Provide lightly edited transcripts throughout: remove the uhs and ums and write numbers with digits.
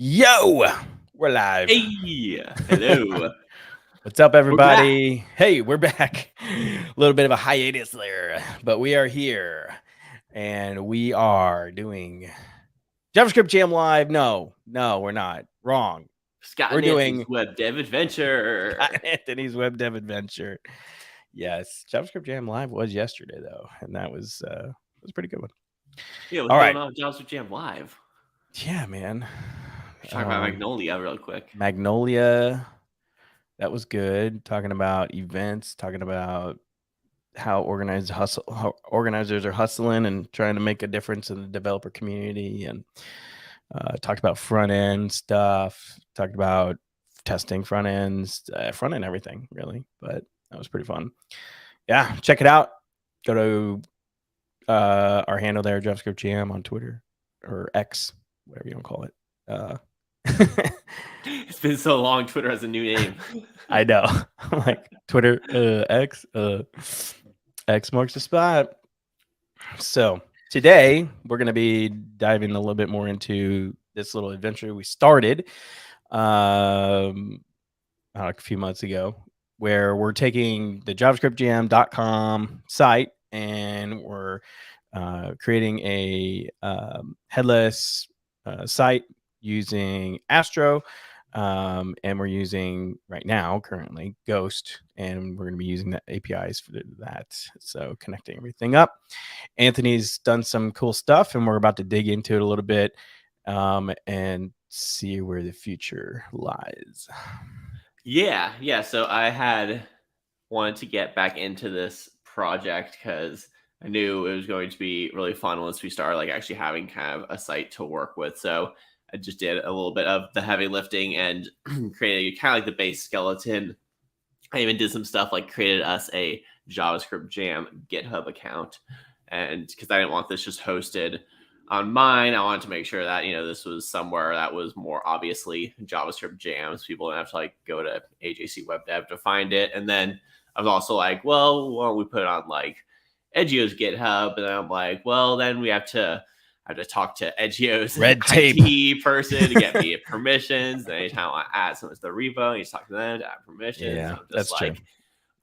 Yo, we're live. Hey, hello. What's up, We're everybody? Hey, we're back. A little bit of a hiatus there, but we are here, and we are doing JavaScript Jam Live. No, we're not. Wrong. Scott We're and Anthony's doing web dev adventure. Scott and Anthony's web dev adventure. Yes, JavaScript Jam Live was yesterday though, and that was a pretty good one. Yeah, what's All going right. on with JavaScript Jam Live? Yeah, man. Let's talk about Magnolia real quick. Magnolia. That was good. Talking about events, talking about how organizers are hustling and trying to make a difference in the developer community, and talked about front end stuff, talked about testing front end everything really, but that was pretty fun. Yeah, check it out. Go to our handle there, JavaScript Jam, on Twitter or X, whatever you want to call it. It's been so long. Twitter has a new name. I know. I'm like, Twitter, X marks the spot. So today we're going to be diving a little bit more into this little adventure we started a few months ago, where we're taking the JavaScriptJam.com site and we're creating a headless site using Astro. And we're using right now currently Ghost, and we're going to be using the APIs for that. So connecting everything up. Anthony's done some cool stuff, and we're about to dig into it a little bit and see where the future lies. Yeah. So I had wanted to get back into this project because I knew it was going to be really fun once we started like actually having kind of a site to work with. So I just did a little bit of the heavy lifting and created kind of like the base skeleton. I even did some stuff like created us a JavaScript Jam GitHub account. And because I didn't want this just hosted on mine, I wanted to make sure that, this was somewhere that was more obviously JavaScript Jam, so people didn't have to like go to AJC Web Dev to find it. And then I was also like, well, why don't we put it on like Edgio's GitHub? And then I'm like, well, then we have to talk to Edgio's Red tape IT person to get me permissions. And anytime I want to add something to the repo, you just talk to them to add permissions. Yeah, so that's like, true.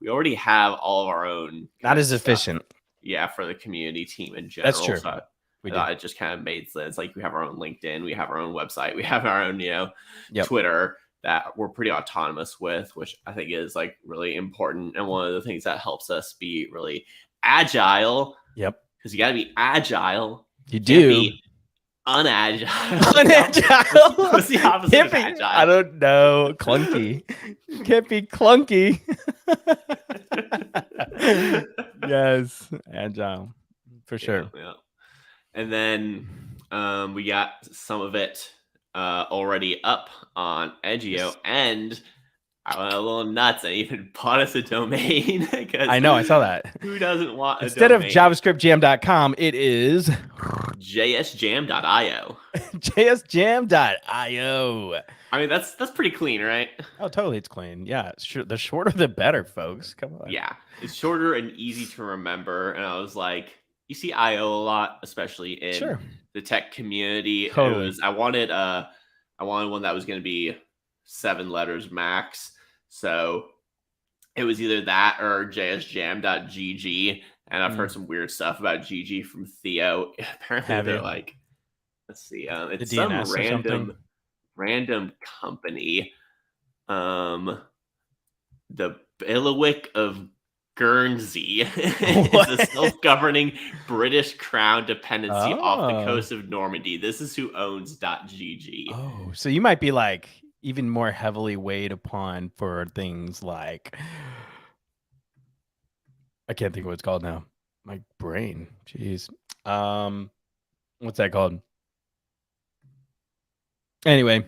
We already have all of our own. Not as efficient. Yeah, for the community team in general. That's true. So it just kind of made sense. Like we have our own LinkedIn, we have our own website, we have our own, Twitter that we're pretty autonomous with, which I think is like really important. And one of the things that helps us be really agile. Yep. Because you got to be agile. You do. Be unagile. Unagile. What's the opposite of agile? I don't know. Clunky. Can't be clunky. Yes, agile for sure. Yeah. And then we got some of it already up on Edgio, and I went a little nuts and even bought us a domain. I know, I saw that. Who doesn't want instead of JavaScriptJam.com, it is JSJam.io. JSJam.io. I mean, that's pretty clean, right? Oh, totally, it's clean. Yeah, the shorter the better, folks. Come on. Yeah, it's shorter and easy to remember. And I was like, you see IO a lot, especially in the tech community. Totally. I wanted one that was going to be 7 letters max. So it was either that or JSJam.gg. And I've heard some weird stuff about GG from Theo. Apparently they're like, let's see, it's some random company. The Bailiwick of Guernsey is a self-governing British crown dependency off the coast of Normandy. This is who owns .gg. Oh, so you might be like even more heavily weighed upon for things like, I can't think of what it's called now. My brain. Jeez. What's that called? Anyway.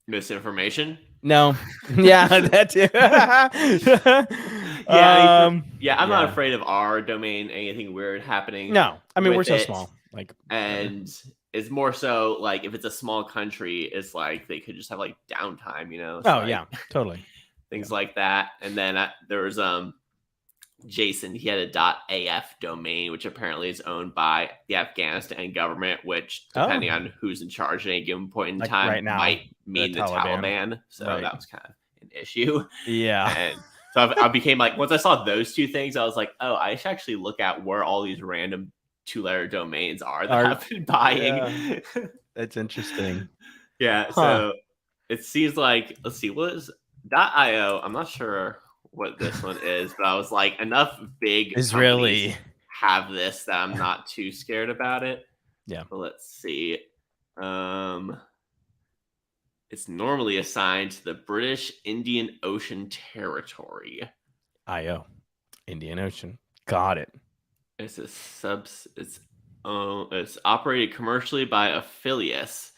Misinformation? No. Yeah, that too. I'm not afraid of our domain, anything weird happening. No. I mean, we're so small. And it's more so like if it's a small country, it's like they could just have like downtime, So yeah, totally. Things like that. And then there was Jason, he had a .af domain, which apparently is owned by the Afghanistan government, which, depending on who's in charge at any given point in Like time, right now, might mean the Taliban. So Right. that was kind of an issue. Yeah. And so I became like, once I saw those two things, I was like, oh, I should actually look at where all these random 2-letter domains are that I've been buying. Yeah. That's interesting. Yeah. So it seems like, let's see, what is .io? I'm not sure what this one is, but I was like, enough big Israeli have this that I'm not too scared about it. Yeah. But let's see. It's normally assigned to the British Indian Ocean Territory. IO. Indian Ocean. Got it. It's it's operated commercially by Affilius,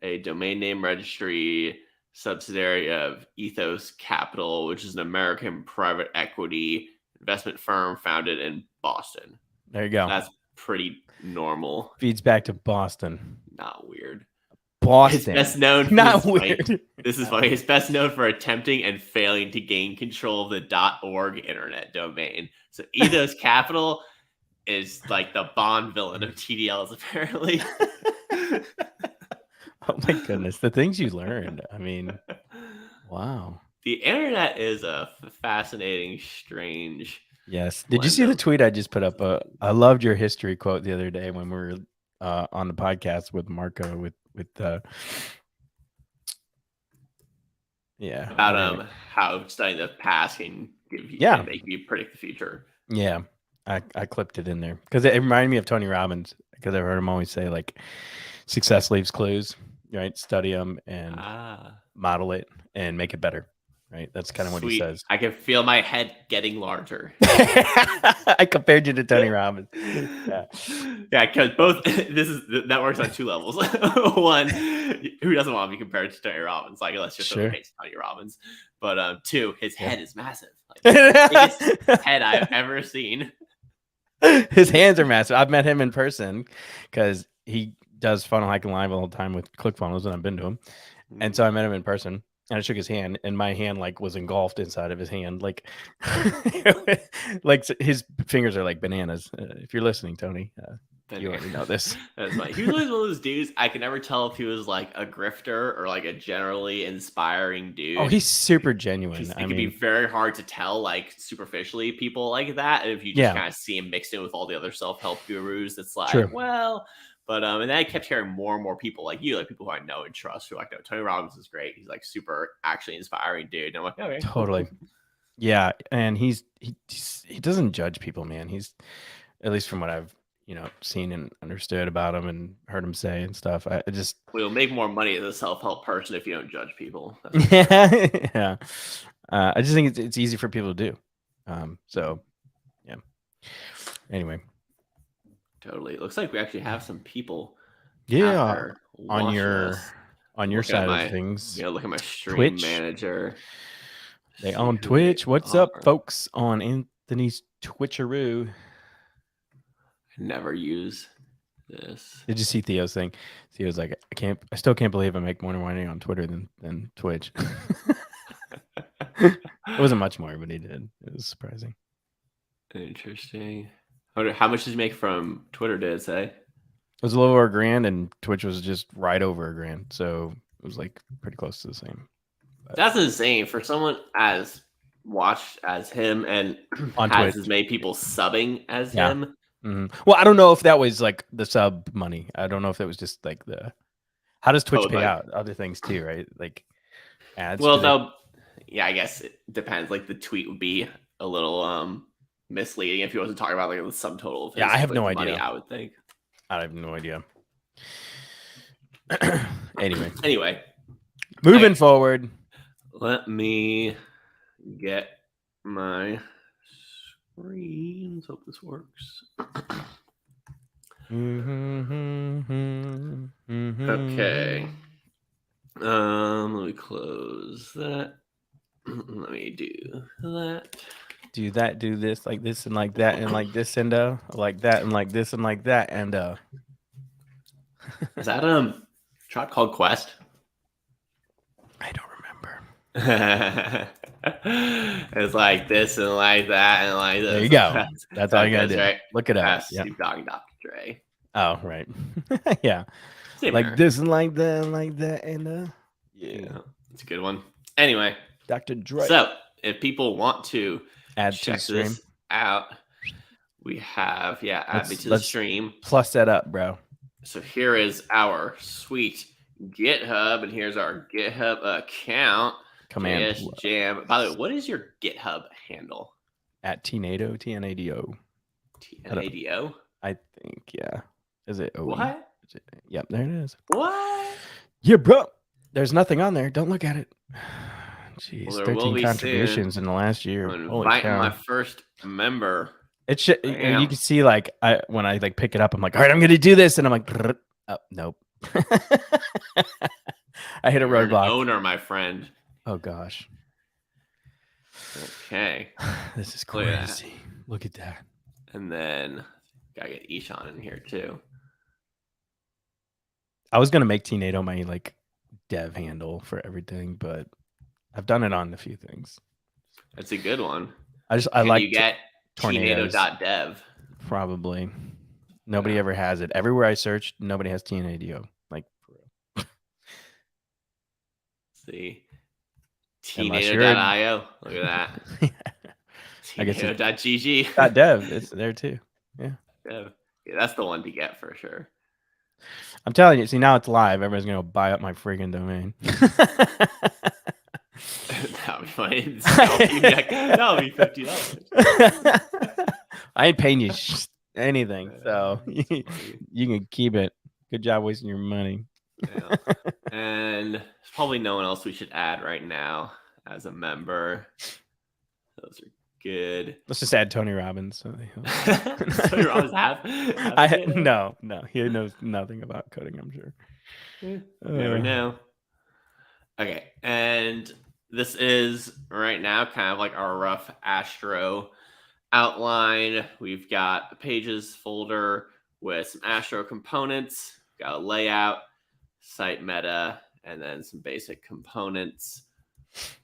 a domain name registry subsidiary of Ethos Capital, which is an American private equity investment firm founded in Boston. There you go. That's pretty normal. Feeds back to Boston. Not weird. Boston. It's best known for Not weird. This is funny. It's best known for attempting and failing to gain control of the .org internet domain. So Ethos Capital is like the Bond villain of TDLs, apparently. Oh my goodness, the things you learned. I mean, wow. The internet is a fascinating, strange. Yes. Did you see the tweet I just put up? I loved your history quote the other day when we were on the podcast with Marco with yeah, about how studying the past can give you can make you predict the future. Yeah, I clipped it in there because it reminded me of Tony Robbins, because I heard him always say like success leaves clues, right? Study them and model it and make it better, right? That's kind of what he says. I can feel my head getting larger. I compared you to Tony Robbins. Yeah, because that works on two levels. One, who doesn't want to be compared to Tony Robbins? Like, let's just hate Tony Robbins. But two, his head is massive. Like, biggest head I've ever seen. His hands are massive. I've met him in person because he does funnel hacking live all the time with ClickFunnels, and I've been to him. And so I met him in person, and I shook his hand, and my hand like was engulfed inside of his hand, like like his fingers are like bananas. If you're listening, Tony, you already know this. That's funny. He was always one of those dudes. I could never tell if he was like a grifter or like a generally inspiring dude. Oh, he's super genuine. It can be very hard to tell, like superficially, people like that. And if you just kind of see him mixed in with all the other self-help gurus, it's like, well. But and then I kept hearing more and more people like you, like people who I know and trust, who are like, no, Tony Robbins is great. He's like super actually inspiring dude. And I'm like, okay, totally. Yeah, and he doesn't judge people, man. He's, at least from what I've seen and understood about him and heard him say and stuff. I just we'll make more money as a self-help person if you don't judge people. Yeah. I just think it's easy for people to do. So yeah. Anyway. Totally. It looks like we actually have some people. Yeah. On your side of things. Yeah, look at my stream manager. They on Twitch. What's up, folks, on Anthony's Twitcheroo? I never use this. Did you see Theo's thing? Theo's like, I still can't believe I make more money on Twitter than Twitch. It wasn't much more, but he did. It was surprising. Interesting. How much did you make from Twitter, did it say? It was a little over $1,000, and Twitch was just right over $1,000. So it was like pretty close to the same. But that's insane for someone as watched as him and on has Twitch. As many people subbing as him. Mm-hmm. Well, I don't know if that was like the sub money. I don't know if that was just like how does Twitch pay out other things too, right? Like ads. Well, yeah, I guess it depends. Like the tweet would be a little misleading if you wasn't talking about like the subtotal of his, I have no idea. Money, I would think. I have no idea. Anyway, moving forward. Let me get my screen. Let's hope this works. Okay. Let me close that. Let me do that. Do that, do this, like this and like that, and like this and like that and like this and like that and Is that Tribe Called Quest? I don't remember. It's like this and like that and like this. There you go. That's all you gotta do. Right? Look it up. That's Yeah. Snoop Dogg and Dr. Dre. Oh, right. Yeah. Same Like here. this and like that, and Yeah, it's a good one. Anyway, Dr. Dre. so if people want to Add to check stream. this out, we have add me to the let's stream. Plus that up, bro. So here is our sweet GitHub, and here's our GitHub account. Command JSJam. By the way, what is your GitHub handle? At TNADO, TNADO. TNADO? I think, yeah. Is it OE? What? Yep, there it is. What? Yeah, bro. There's nothing on there. Don't look at it. Jeez, Well, 13 contributions in the last year. I'm Holy inviting cow. my first member. It should, you can see, like, when I like pick it up, I'm like, all right, I'm gonna do this, and I'm like, oh, nope. I hit a roadblock. Owner, my friend. Oh gosh. Okay. This is crazy. Look at that. And then gotta get Ishan in here too. I was gonna make TNADO my like dev handle for everything, but I've done it on a few things. That's a good one. I like you get TNADO.dev. Probably. Nobody ever has it. Everywhere I searched, nobody has TNADO. Like, for real. See. TNADO.io. Look at that. TNADO.gg. .dev. It's there too. Yeah. Yeah, that's the one to get for sure. I'm telling you. See, now it's live. Everybody's gonna buy up my freaking domain. That'll be funny. That'll be $50. I ain't paying you anything, so you can keep it. Good job wasting your money. Yeah. And there's probably no one else we should add right now as a member. Those are good. Let's just add Tony Robbins. Tony Robbins No, he knows nothing about coding, I'm sure. Never know. Okay, and this is right now kind of like our rough Astro outline. We've got a pages folder with some Astro components, got a layout, site meta, and then some basic components.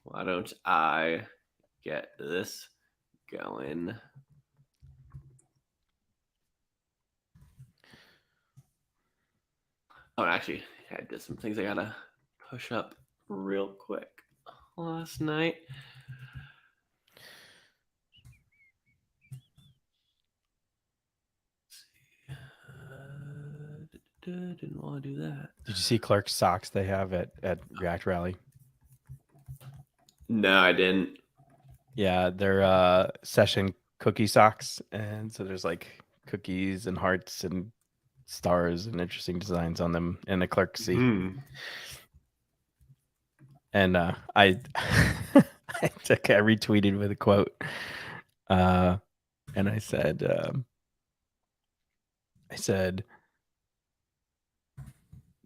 Why don't I get this going? Oh, actually, I did some things I gotta push up real quick last night. Didn't want to do that. Did you see Clark's socks they have at React Rally? No, I didn't. Yeah, they're session cookie socks, and so there's like cookies and hearts and stars and interesting designs on them in the Clark C. And I retweeted with a quote, and I said,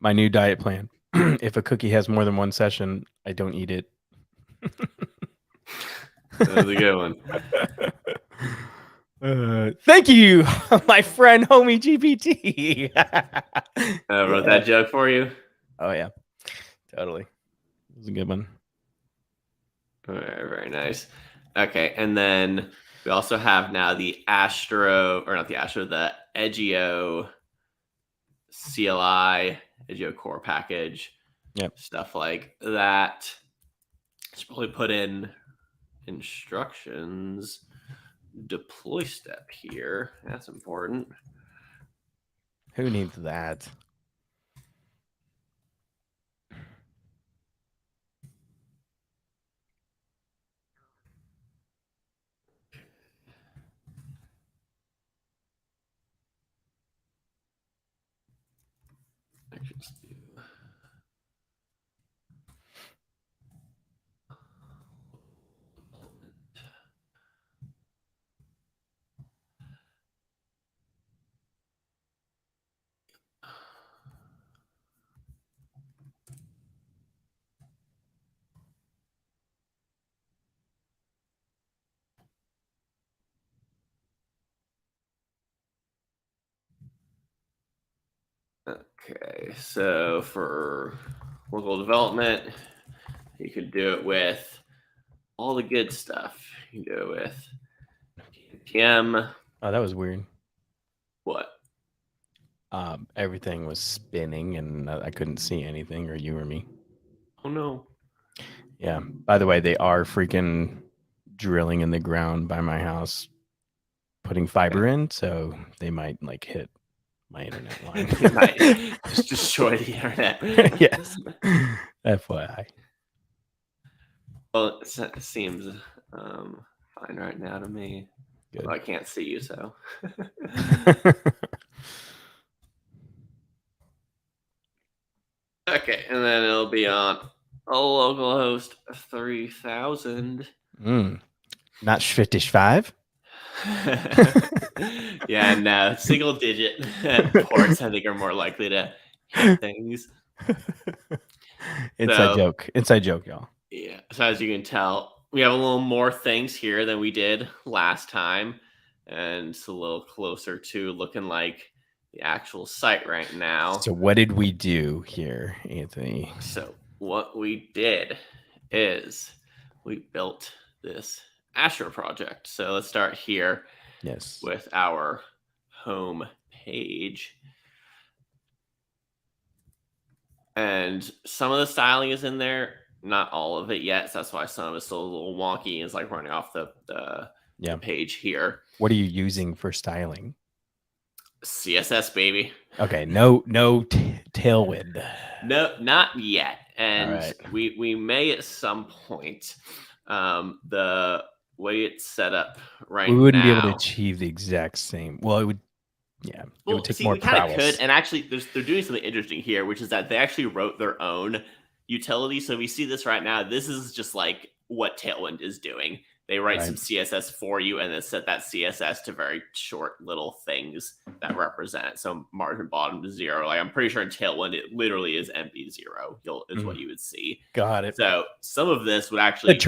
my new diet plan. If a cookie has more than one session, I don't eat it. That was a good one. Thank you, my friend, homie GPT. I wrote that joke for you. Oh yeah, totally. It was a good one. Very, very nice. Okay, and then we also have now the the Edgeo CLI, Edgeo core package. Yep. Stuff like that. Should probably put in instructions deploy step here. That's important. Who needs that? Okay, so for local development, you could do it with all the good stuff. You go with JSJam. Oh, that was weird. What? Everything was spinning and I couldn't see anything, or you or me. Oh no. Yeah. By the way, they are freaking drilling in the ground by my house, putting fiber in, so they might like hit my internet line. They might just destroy the internet. Yes. FYI. Well, it seems fine right now to me. Good. Well, I can't see you, so. Okay, and then it'll be on a local host 3000. Not 55. Yeah, no, single digit ports I think are more likely to hit things. Inside joke, y'all. Yeah, so as you can tell, we have a little more things here than we did last time, and it's a little closer to looking like the actual site right now. So what did we do here, Anthony? So what we did is we built this Astro project. So let's start here. Yes. With our home page. And some of the styling is in there, not all of it yet. So that's why some of it's still a little wonky. It's like running off the page here. What are you using for styling? CSS, baby. Okay, no Tailwind. No, not yet. And right. we may at some point. The way it's set up right now, we wouldn't be able to achieve the exact same. Well, it would. Yeah, it would take more prowess. We could, and actually, they're doing something interesting here, which is that they actually wrote their own utility. So we see this right now. This is just like what Tailwind is doing. They write some CSS for you, and then set that CSS to very short little things that represent it. So margin bottom to 0. Like I'm pretty sure in Tailwind, it literally is MB0. Is what you would see. Got it. So some of this would actually could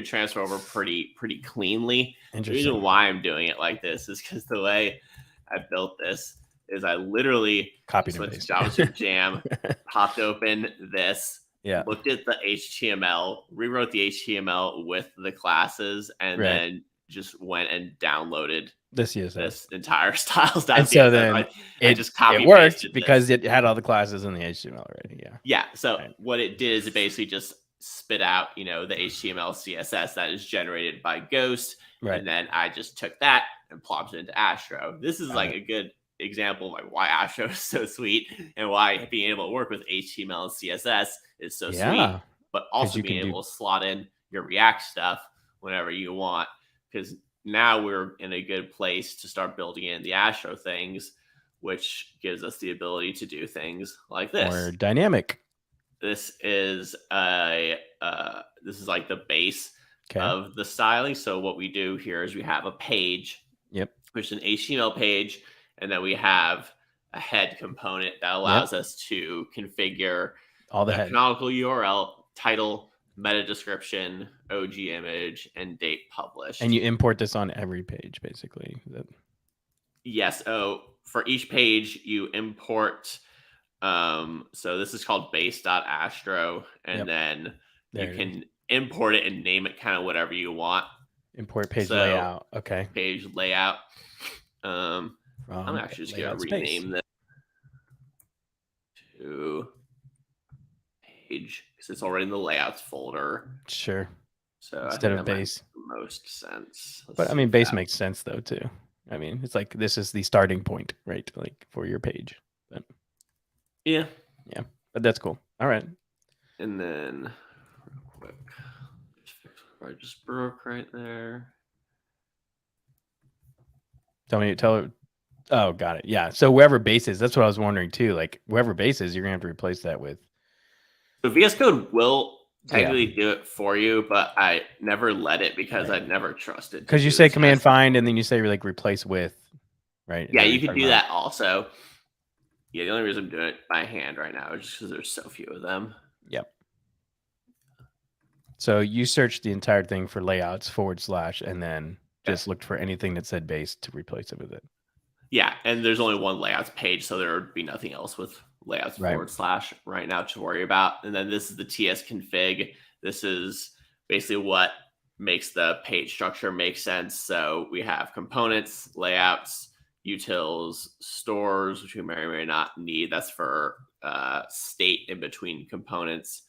transfer over pretty cleanly. The reason why I'm doing it like this is because the way I built this is I literally copied went to JavaScript Jam, popped open this, looked at the HTML, rewrote the HTML with the classes, and then just went and downloaded this entire styles. And so then I just copied it worked because it had all the classes in the HTML already. Yeah. Yeah. So what it did is it basically just spit out, the HTML CSS that is generated by Ghost. Right. And then I just took that and plopped it into Astro. This is a good example of like why Astro is so sweet and why being able to work with HTML and CSS is so sweet, but also being able to slot in your React stuff whenever you want, because now we're in a good place to start building in the Astro things, which gives us the ability to do things like this. More dynamic. This is like the base of the styling. So what we do here is we have a page, which is an HTML page, and then we have a head component that allows us to configure all the canonical URL, title, meta description, OG image, and date published. And you import this on every page, basically. Yes. Oh, for each page you import. So this is called base.astro, and then you can import it and name it kind of whatever you want. Import page layout. Okay. Page layout. I'm actually just going to rename this to page because it's already in the layouts folder. Sure. So instead of base, makes the most sense. But I mean, base makes sense though too. I mean, it's like this is the starting point, right? Like for your page. But yeah, but that's cool. All right. And then real quick, just fix what I just broke right there. Tell her. Oh, got it. Yeah. So wherever base is, that's what I was wondering too. Like wherever base is, you're gonna have to replace that with. So VS Code will technically do it for you, but I never let it because I never trusted. Because you say command find and then you say like replace with, right? Yeah, you can do that also. Yeah, the only reason I'm doing it by hand right now is just because there's so few of them. Yep. So you searched the entire thing for layouts / and then just looked for anything that said base to replace it with it. Yeah, and there's only one layouts page, so there would be nothing else with layouts / right now to worry about. And then this is the TS config. This is basically what makes the page structure make sense. So we have components, layouts, utils, stores, which we may or may not need. That's for state in between components,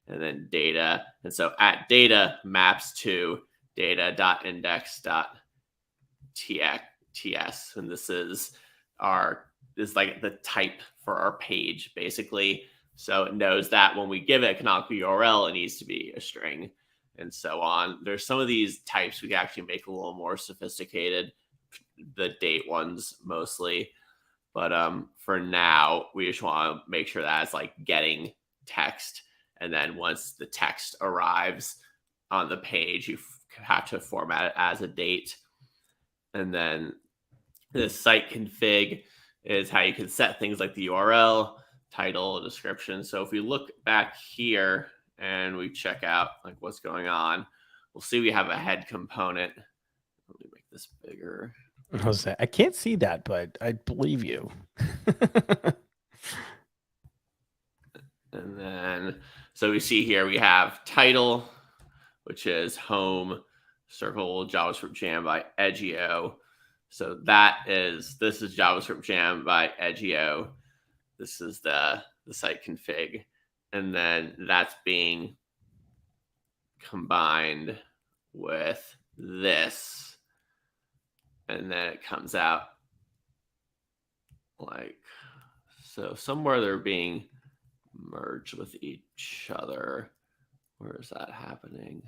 and then data. And so at data maps to data.index.ts, and this is like the type for our page, basically. So it knows that when we give it a canonical URL, it needs to be a string, and so on. There's some of these types we can actually make a little more sophisticated, the date ones mostly. But for now, we just want to make sure that it's like getting text. And then once the text arrives on the page, you have to format it as a date. And then the site config is how you can set things like the URL, title, description. So if we look back here and we check out like what's going on, we'll see we have a head component. Let me make this bigger. I can't see that, but I believe you. And then, so we see here we have title, which is home, circle JavaScript Jam by Edgio. So this is JavaScript Jam by Edgio. This is the site config. And then that's being combined with this. And then it comes out like, so somewhere they're being merged with each other. Where is that happening?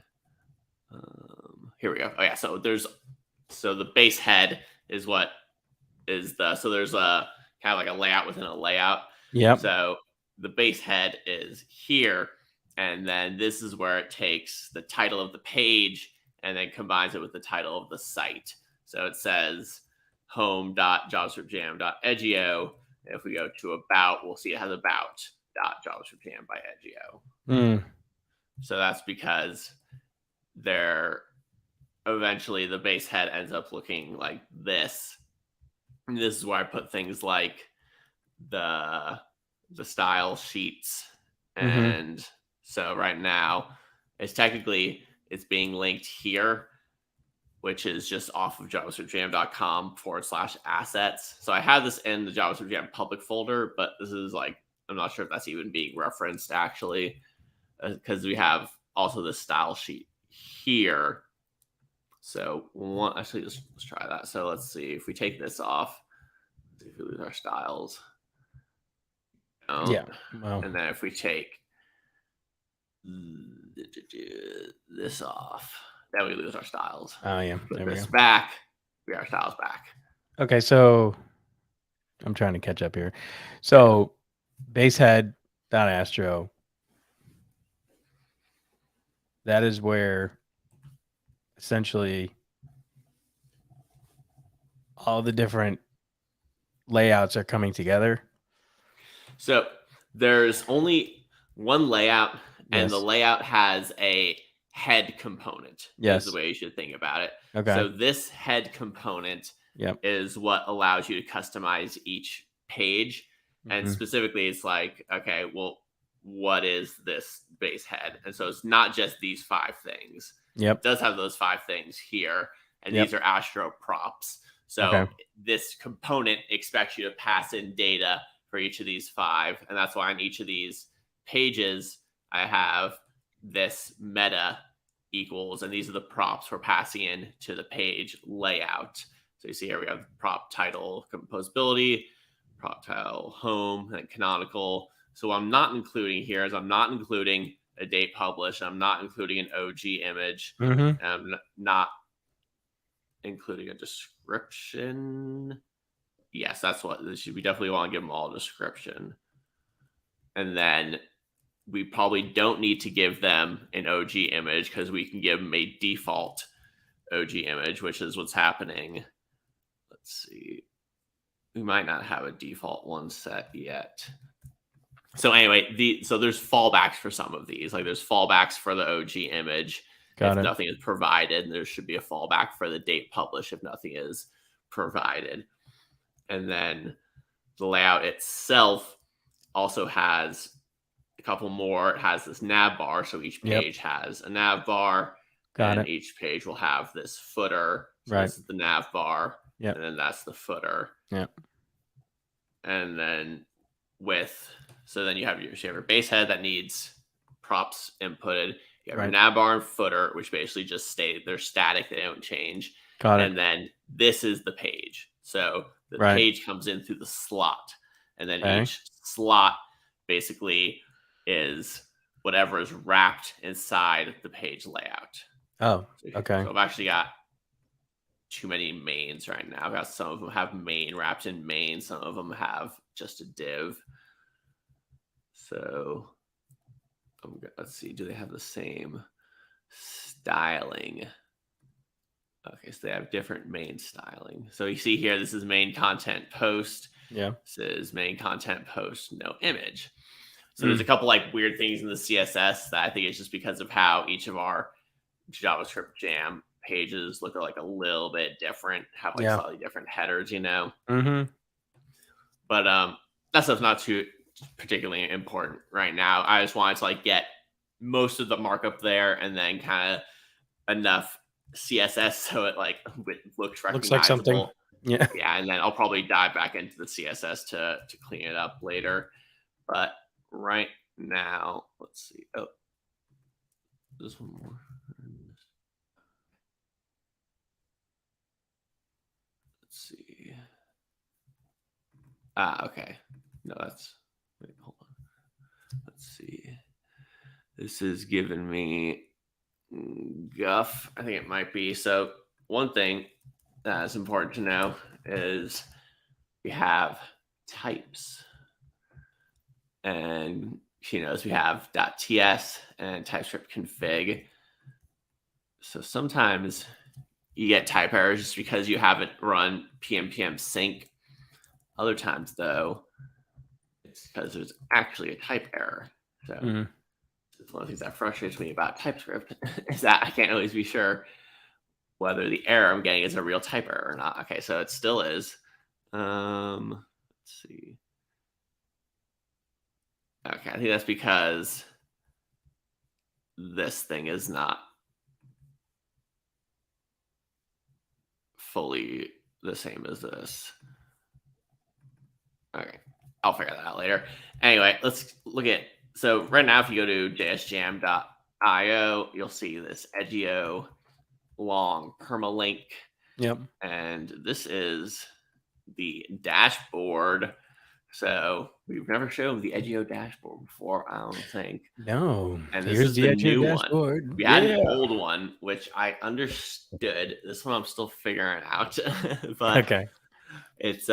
Here we go. Oh yeah, so the base head is what is so there's a kind of like a layout within a layout. Yep. So the base head is here, and then this is where it takes the title of the page and then combines it with the title of the site. So it says home.javascriptjam.edgio. If we go to about, we'll see it has about.javascriptjam by Edgio. So that's because eventually the base head ends up looking like this. And this is where I put things like the style sheets. And so right now it's being linked here, which is just off of javascriptjam.com/assets. So I have this in the JavaScript Jam public folder, but this is like, I'm not sure if that's even being referenced actually, because we have also the style sheet here. So let's try that. So let's see if we take this off, see if we lose our styles. Yeah. Wow. And then if we take this off, then we lose our styles. Oh yeah. Put this back, we have our styles back. Okay, so I'm trying to catch up here. So basehead.astro, that is where essentially all the different layouts are coming together. So there's only one layout, and the layout has a head component. Yes. Is the way you should think about it. Okay. So this head component is what allows you to customize each page. And specifically, it's like, okay, well, what is this base head? And so it's not just these 5 things. Yep. It does have those 5 things here, and these are Astro props. So this component expects you to pass in data for each of these 5. And that's why on each of these pages, I have this meta equals, and these are the props we're passing in to the page layout. So you see here we have prop title composability, prop title home, and canonical. So what I'm not including here is I'm not including a date published. I'm not including an OG image. I'm not including a description. Yes, that's what this should be. Definitely want to give them all a description. And then we probably don't need to give them an OG image because we can give them a default OG image, which is what's happening. Let's see. We might not have a default one set yet. So anyway, so there's fallbacks for some of these. Like there's fallbacks for the OG image if nothing is provided. And there should be a fallback for the date published if nothing is provided. And then the layout itself also has couple more. It has this nav bar, so each page has a nav bar. Got it. Each page will have this footer. So Right. this is the nav bar. Yep. And then that's the footer. Yep. And then then you have your base head that needs props inputted. You have your nav bar and footer, which basically just they're static, they don't change. Got it. And then this is the page. So the page comes in through the slot. And then each slot basically is whatever is wrapped inside the page layout. Oh, okay. So I've actually got too many mains right now. I've got some of them have main wrapped in main. Some of them have just a div. So let's see. Do they have the same styling? Okay, so they have different main styling. So you see here, this is main content post. Yeah. This is main content post, no image. So there's a couple like weird things in the CSS that I think is just because of how each of our JavaScript Jam pages look like a little bit different, have like slightly different headers, you know. But that stuff's not too particularly important right now. I just wanted to like get most of the markup there and then kind of enough CSS so it like looks recognizable. Looks like something. Yeah. Yeah, and then I'll probably dive back into the CSS to clean it up later. But right now, let's see. Oh, there's one more. Let's see. Okay. No, wait, hold on. Let's see. This is giving me guff. I think it might be. So one thing that's important to know is we have types. And she knows we have .ts and TypeScript config. So sometimes you get type errors just because you haven't run pm sync. Other times, though, it's because there's actually a type error. So it's one of the things that frustrates me about TypeScript is that I can't always be sure whether the error I'm getting is a real type error or not. Okay, so it still is. Let's see. Okay, I think that's because this thing is not fully the same as this. Okay, I'll figure that out later. Anyway, let's look at, so right now if you go to JSJam.io, you'll see this Edgeo long permalink. Yep. And this is the dashboard. So we've never shown the Edgeo dashboard before, I don't think. No. And this is the new dashboard. one. We had an old one, which I understood. This one I'm still figuring out. But okay. It's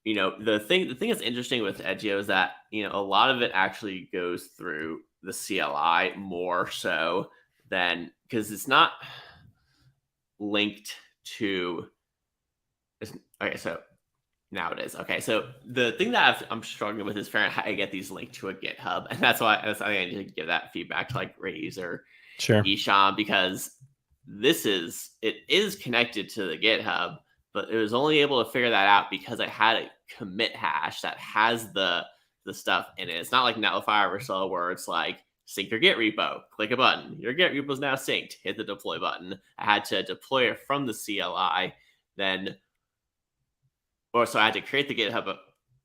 you know, the thing that's interesting with Edgeo is that, you know, a lot of it actually goes through the CLI more so than, because it's not linked to. Okay, so now it is. Okay, so the thing that I'm struggling with is figuring out how to get these linked to a GitHub, and that's why I need to give that feedback to like Raze or Isham, because it is connected to the GitHub, but it was only able to figure that out because I had a commit hash that has the stuff in it. It's not like Netlify or so where it's like sync your Git repo, click a button, your Git repo is now synced, hit the deploy button. I had to deploy it from the CLI, so I had to create the GitHub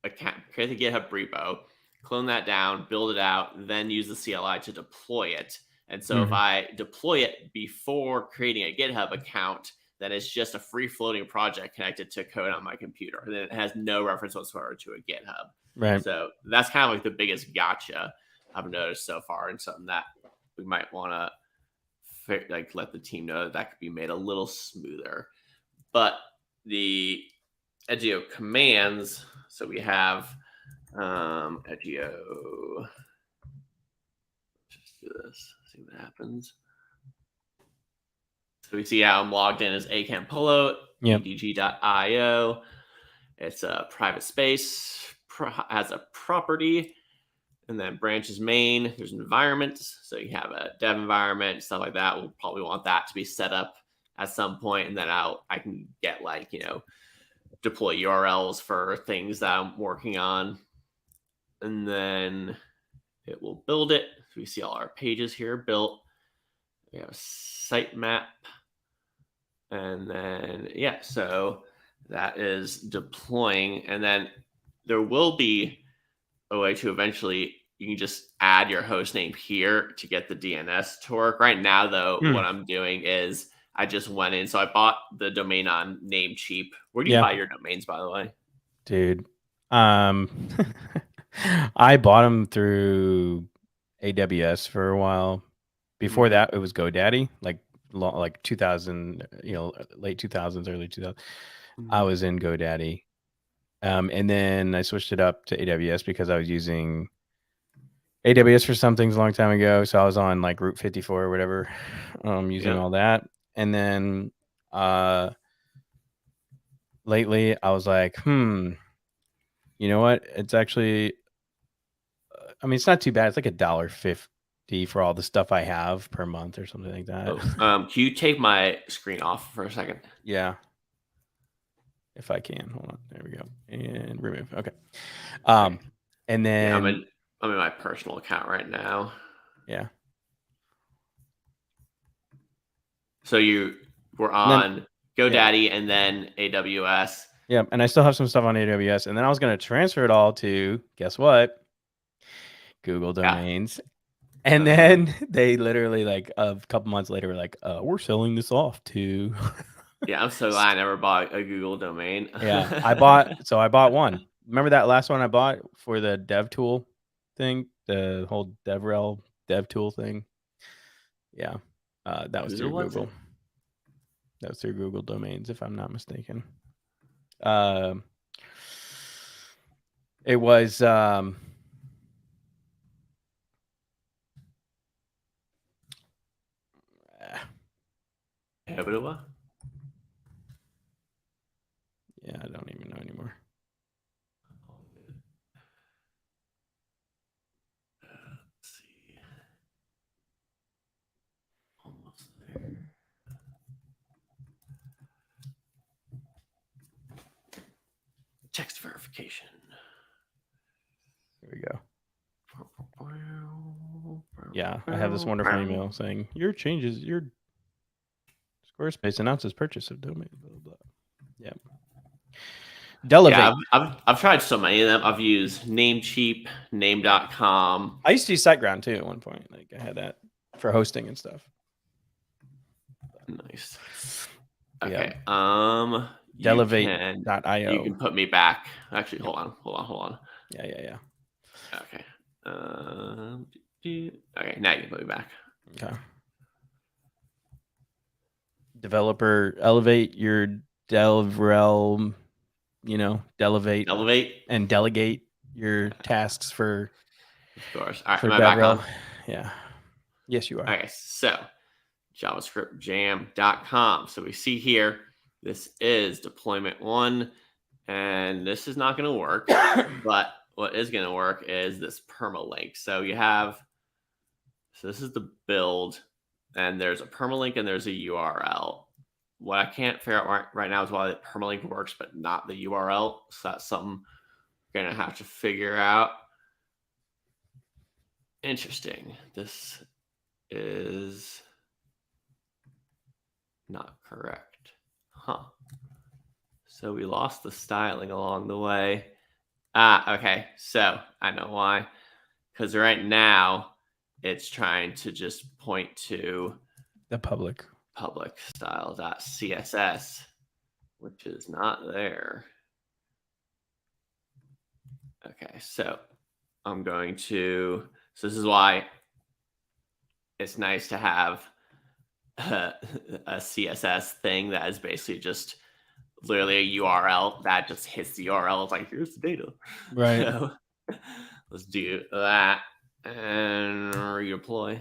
account, create the GitHub repo, clone that down, build it out, then use the CLI to deploy it. And so if I deploy it before creating a GitHub account, then it's just a free-floating project connected to code on my computer. And then it has no reference whatsoever to a GitHub. Right. So that's kind of like the biggest gotcha I've noticed so far, and something that we might want to like let the team know that could be made a little smoother. But the Edgeo commands, so we have Edgeo. Just do this, see what happens. So we see how I'm logged in as acampolo, edg.io. It's a private space, has a property, and then branches main. There's environments. So you have a dev environment, stuff like that. We'll probably want that to be set up at some point, and then I can get like, you know, deploy URLs for things that I'm working on. And then it will build it. So we see all our pages here built. We have a sitemap. And then, yeah, so that is deploying. And then there will be a way to eventually, you can just add your host name here to get the DNS to work. Right now, though, what I'm doing is I just went in. So I bought the domain on Namecheap. Where do you buy your domains, by the way? Dude, I bought them through AWS for a while. Before that, it was GoDaddy, like 2000, late 2000s, early 2000s. I was in GoDaddy. And then I switched it up to AWS because I was using AWS for some things a long time ago. So I was on like Route 54 or whatever, using all that. And then lately I was like, you know what? It's actually, I mean, it's not too bad. It's like $1.50 for all the stuff I have per month or something like that. Can you take my screen off for a second? Yeah. If I can, hold on. There we go. And remove. Okay. And then I'm in my personal account right now. Yeah. So you were on GoDaddy and then AWS. Yeah, and I still have some stuff on AWS, and then I was going to transfer it all to, guess what? Google Domains. And then they literally, like, a couple months later were like, we're selling this off to Yeah, I'm so glad I never bought a Google domain. Yeah, I bought one. Remember that last one I bought for the dev tool thing, the whole DevRel dev tool thing? Yeah, that was through Google. That was through Google Domains, if I'm not mistaken. It was yeah, I don't even know anymore. Let's see. Almost there. Text verification. Here we go. Yeah, I have this wonderful email saying your Squarespace announces purchase of domain. Blah blah blah. Yeah. Delevate. Yeah, I've tried so many of them. I've used Namecheap, Name.com. I used to use SiteGround too at one point. Like I had that for hosting and stuff. Nice. Okay. Yeah. Delevate.io. You can put me back. Actually, hold on. Yeah. Okay. Okay, now you can put me back. Okay. Developer, elevate your DevRel, elevate and delegate your tasks for. Of course. All right, for am I back on? Yeah. Yes, you are. Okay, so JavaScriptJam.com. So we see here, this is deployment 1, and this is not going to work. But what is going to work is this permalink. So this is the build, and there's a permalink and there's a URL. What I can't figure out right now is why the permalink works, but not the URL. So that's something we're going to have to figure out. Interesting. This is not correct. Huh. So we lost the styling along the way. Okay. So I know why. Because right now it's trying to just point to the public style.css, which is not there. Okay. So I'm going to, so this is why it's nice to have a CSS thing that is basically just literally a URL that just hits the URL. It's like, here's the data. Right. So let's do that and redeploy.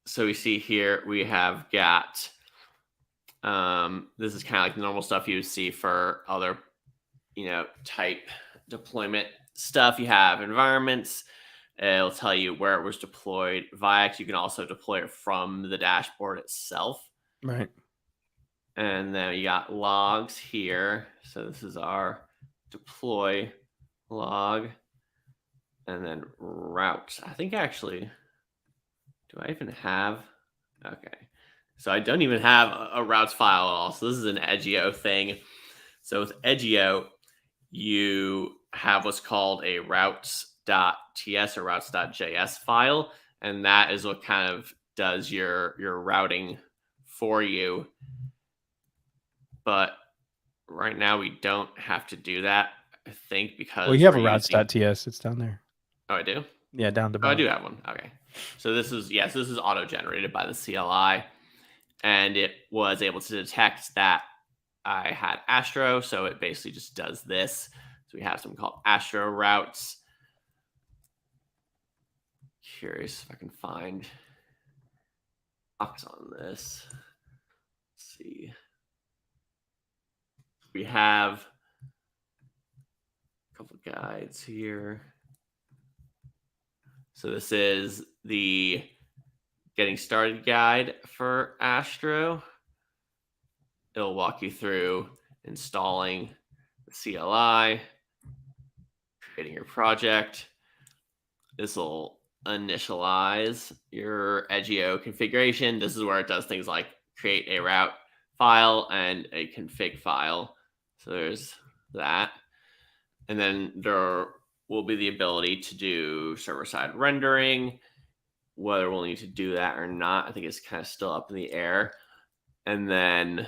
So we see here we have got, this is kind of like the normal stuff you would see for other, type deployment stuff. You have environments. It'll tell you where it was deployed. Vix, you can also deploy it from the dashboard itself. Right. And then you got logs here. So this is our deploy log. And then routes. I think actually, do I even have? Okay. So I don't even have a routes file at all. So this is an Edgeo thing. So with Edgeo, you have what's called a routes.ts or routes.js file. And that is what kind of does your routing for you. But right now we don't have to do that, I think, because Well, you have a routes.ts. It's down there. Oh, I do? Yeah, down the Oh, I bottom. do have one. Okay. So this is this is auto-generated by the CLI. And it was able to detect that I had Astro, so it basically just does this. So we have something called Astro routes. Curious if I can find docs on this. Let's see. We have a couple guides here. So this is the getting started guide for Astro. It'll walk you through installing the CLI, creating your project. This will initialize your Edgeo configuration. This is where it does things like create a route file and a config file. So there's that. And then there will be the ability to do server-side rendering. Whether we'll need to do that or not, I think it's kind of still up in the air. And then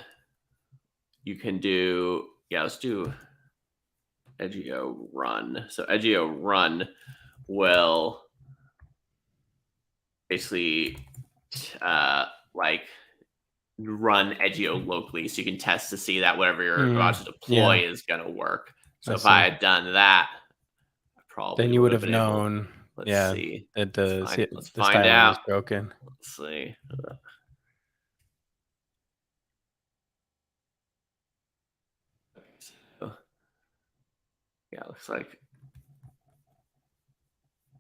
you can do, let's do Edgeo run. So Edgeo run will basically like run Edgeo locally, so you can test to see that whatever you're about to deploy is going to work. So if I had done that, I probably then you would have known. Let's see. That let's the find out. is broken. Let's see. So, yeah, it looks like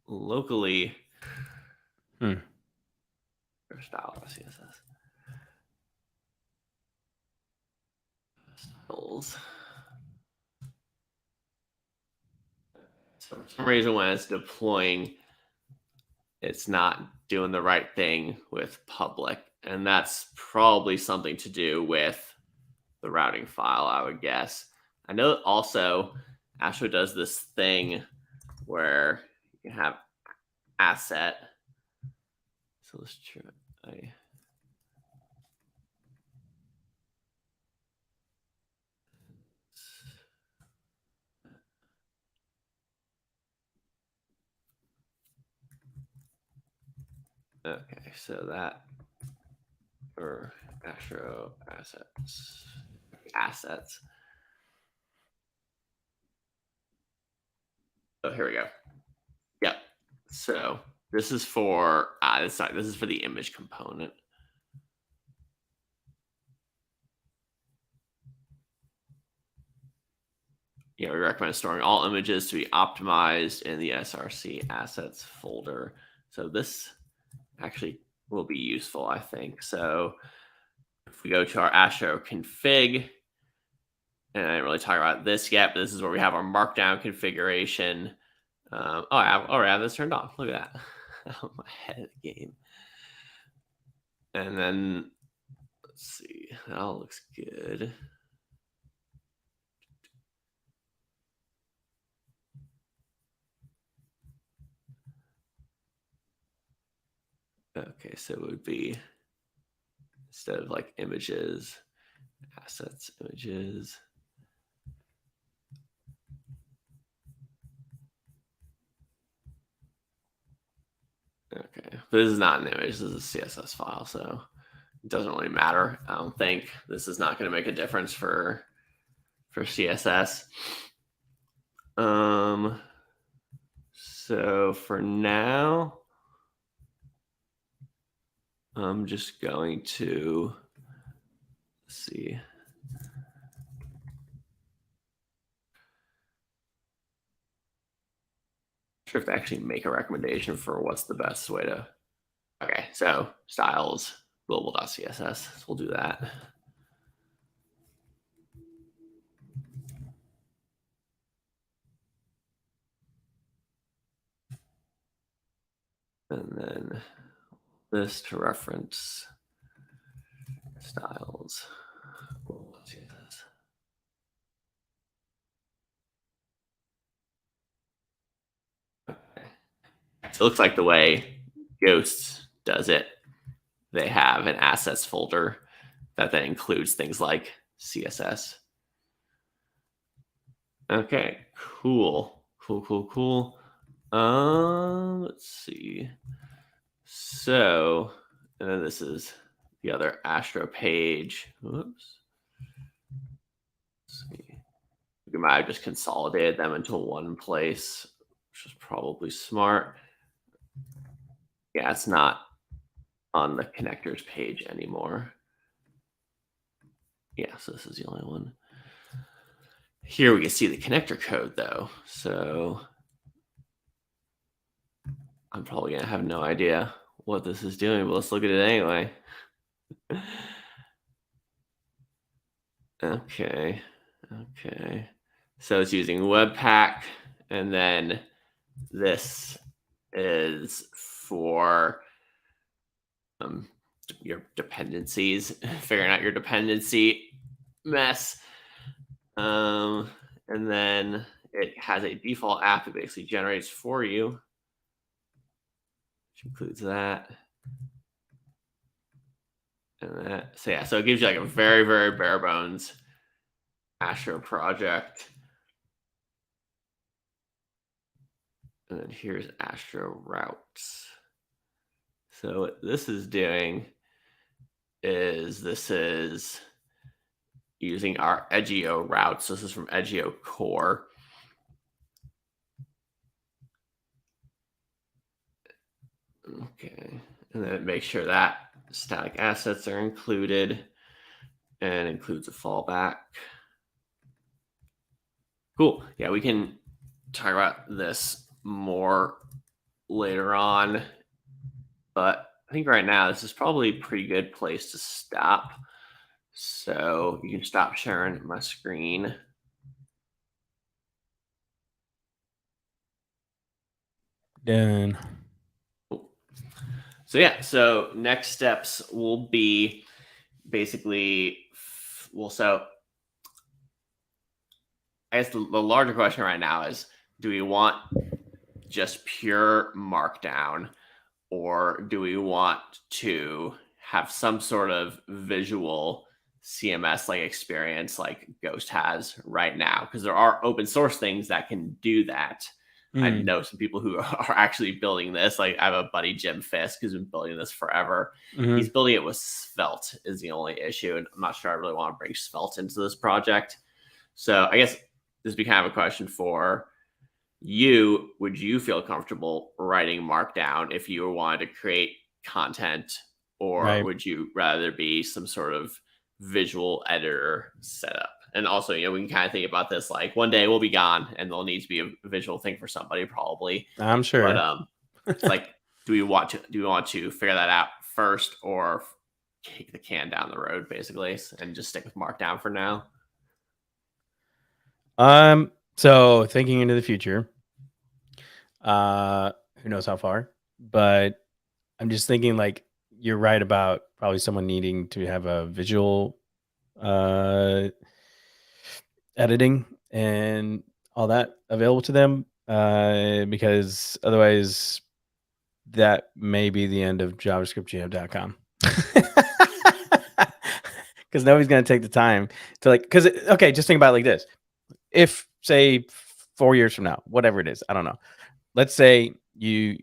locally. Style CSS. Styles. So for some reason, when it's deploying, it's not doing the right thing with public. And that's probably something to do with the routing file, I would guess. I know also Astro does this thing where you can have asset. So let's try. Okay, so that or Astro assets. Oh, here we go. Yep. So this is for this is for the image component. We recommend storing all images to be optimized in the SRC assets folder. So this actually will be useful, I think. So if we go to our Astro config, and I didn't really talk about this yet, but this is where we have our markdown configuration. I already have this turned on. Look at that. I'm ahead of the game. And then let's see. That all looks good. Okay, so it would be instead of like images, assets, images. Okay, but this is not an image. This is a CSS file, so it doesn't really matter. I don't think this is not going to make a difference for CSS. So for now, I'm just going to see. Sure if to actually make a recommendation for what's the best way to. Okay, so styles global.css. So we'll do that. And then list to reference styles. Cool. Let's see this. Okay. So it looks like the way Ghost does it, they have an assets folder that then includes things like CSS. Okay, cool. Let's see. So, and then this is the other Astro page. Whoops. Let's see. We might have just consolidated them into one place, which is probably smart. Yeah, it's not on the connectors page anymore. Yeah, so this is the only one. Here we can see the connector code though. So I'm probably gonna have no idea what this is doing, but let's look at it anyway. Okay. So it's using Webpack, and then this is for your dependencies, figuring out your dependency mess. And then it has a default app that basically generates for you, which includes that. And that. So yeah, so it gives you like a very, very bare bones Astro project. And then here's Astro routes. So what this is doing is this is using our Edgeo routes. This is from Edgeo core. Okay, and then it makes sure that static assets are included and includes a fallback. Cool. Yeah, we can talk about this more later on, but I think right now this is probably a pretty good place to stop. So you can stop sharing my screen. Done. Cool. So yeah, so next steps will be basically, so I guess the larger question right now is, do we want just pure Markdown, or do we want to have some sort of visual CMS like experience like Ghost has right now? Because there are open source things that can do that. I know some people who are actually building this. Like I have a buddy, Jim Fisk, who's been building this forever. He's building it with Svelte is the only issue. And I'm not sure I really want to bring Svelte into this project. So I guess this would be kind of a question for you. Would you feel comfortable writing Markdown if you wanted to create content, or would you rather be some sort of visual editor setup? And also, we can kind of think about this like one day we'll be gone and there'll need to be a visual thing for somebody probably. I'm sure. But it's like, do we want to figure that out first, or kick the can down the road basically and just stick with Markdown for now? So thinking into the future, who knows how far, but I'm just thinking like you're right about probably someone needing to have a visual editing and all that available to them, because otherwise that may be the end of JavaScriptJam.com. Because nobody's going to take the time to okay, just think about it like this. If say 4 years from now, whatever it is, I don't know. Let's say you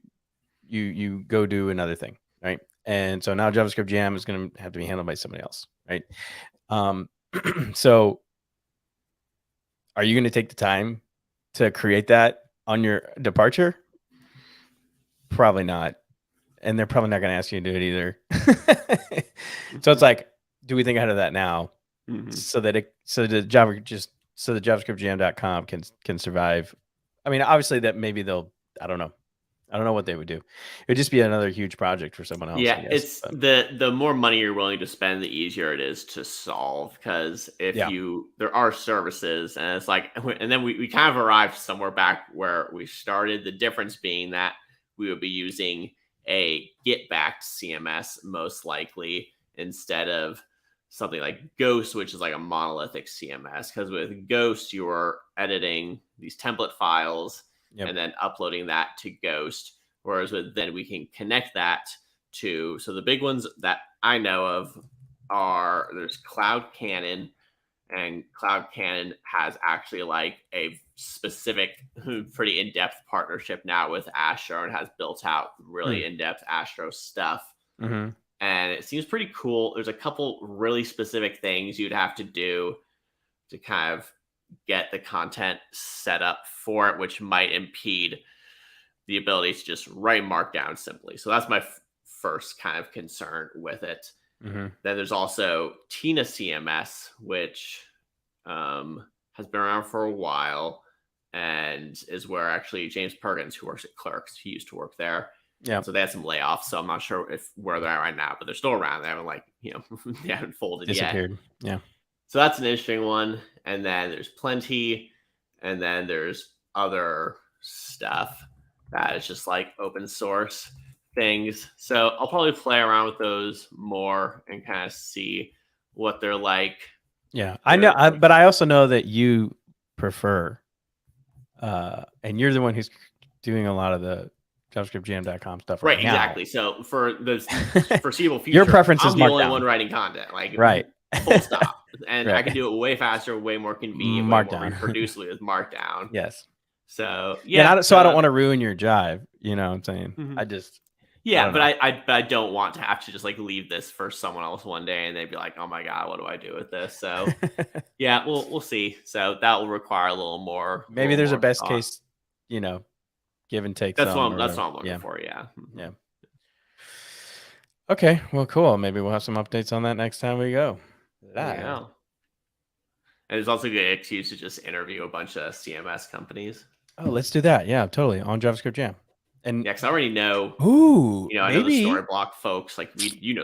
go do another thing, right? And so now JavaScript Jam is going to have to be handled by somebody else, right? So are you going to take the time to create that on your departure? Probably not. And they're probably not going to ask you to do it either. So it's like, do we think ahead of that now, so that JavaScriptJam.com can survive? I mean, obviously that maybe they'll, I don't know what they would do. It would just be another huge project for someone else. Yeah, I guess. It's the more money you're willing to spend, the easier it is to solve. Because if there are services, and it's like, and then we kind of arrived somewhere back where we started. The difference being that we would be using a get-backed CMS most likely, instead of something like Ghost, which is like a monolithic CMS. Because with Ghost, you're editing these template files and then uploading that to Ghost. Whereas with then we can connect that to, so the big ones that I know of are, there's Cloud Cannon, and Cloud Cannon has actually like a specific, pretty in-depth partnership now with Astro, and has built out really in-depth Astro stuff. Mm-hmm. And it seems pretty cool. There's a couple really specific things you'd have to do to kind of get the content set up for it, which might impede the ability to just write Markdown simply. So that's my first kind of concern with it. Mm-hmm. Then there's also Tina CMS, which has been around for a while, and is where actually James Perkins, who works at Clerks, he used to work there. Yeah. So they had some layoffs, so I'm not sure where they're at right now, but they're still around. They haven't they haven't folded Disappeared. yet. Yeah. So that's an interesting one. And then there's Plenty, and then there's other stuff that is just like open source things. So I'll probably play around with those more and kind of see what they're like. Yeah, I know, but I also know that you prefer, and you're the one who's doing a lot of the JavaScriptJam.com stuff right now. Exactly. So for the foreseeable future, your preference is I'm the only Markdown. one writing content, like right, full stop, and right. I can do it way faster, way more convenient, way more reproducibly with Markdown. Yes. So yeah, so I don't want to ruin your jive. You know what I'm saying? Mm-hmm. I just. But I don't want to have to just like leave this for someone else one day and they'd be like, oh my God, what do I do with this? So yeah, we'll see. So that will require a little more. Maybe there's a best case, give and take. That's what I'm looking for. Yeah. Yeah. Okay. Well, cool. Maybe we'll have some updates on that next time we go live. Yeah. And it's also a good excuse to just interview a bunch of CMS companies. Oh, let's do that. Yeah, totally. On JavaScript Jam. And yeah, because I already know. I know the Storyblock folks, like Facundo,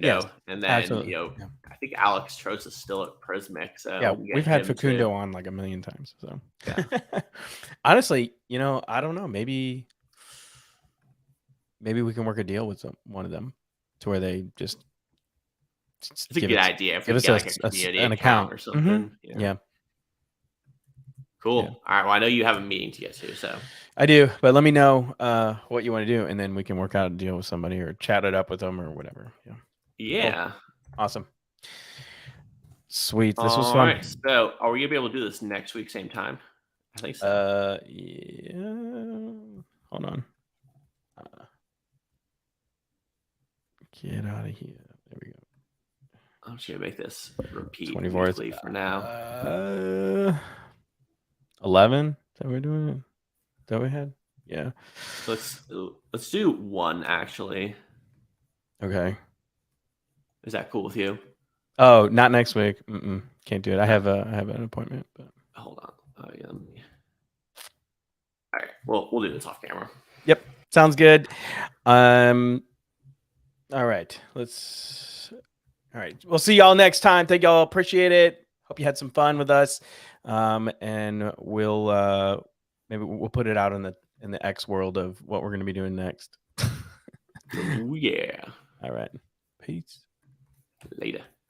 yes, and then I think Alex Trost is still at Prismic. So yeah, we've had Facundo on like a million times. So honestly, I don't know. Maybe we can work a deal with one of them to where they just. It's a good idea. Give us like a community an account or something. Mm-hmm. Yeah. Cool. Yeah. All right. Well, I know you have a meeting to get to, so. I do, but let me know what you want to do, and then we can work out a deal with somebody or chat it up with them or whatever. Yeah. Cool. Awesome. Sweet. This was fun. All right. So, are we gonna be able to do this next week, same time? I think so. Yeah. Hold on. Get out of here. There we go. I'm just gonna make this repeat 24th for now. 11. Is that what we're doing it? That we had? Yeah. Let's do one actually. Okay. Is that cool with you? Oh, not next week. Can't do it. I have an appointment. But hold on. Oh yeah. All right. Well, we'll do this off camera. Yep. Sounds good. All right. All right. We'll see y'all next time. Thank y'all. Appreciate it. Hope you had some fun with us. And we'll maybe we'll put it out in the X world of what we're going to be doing next. Oh, yeah. All right. Peace. Later.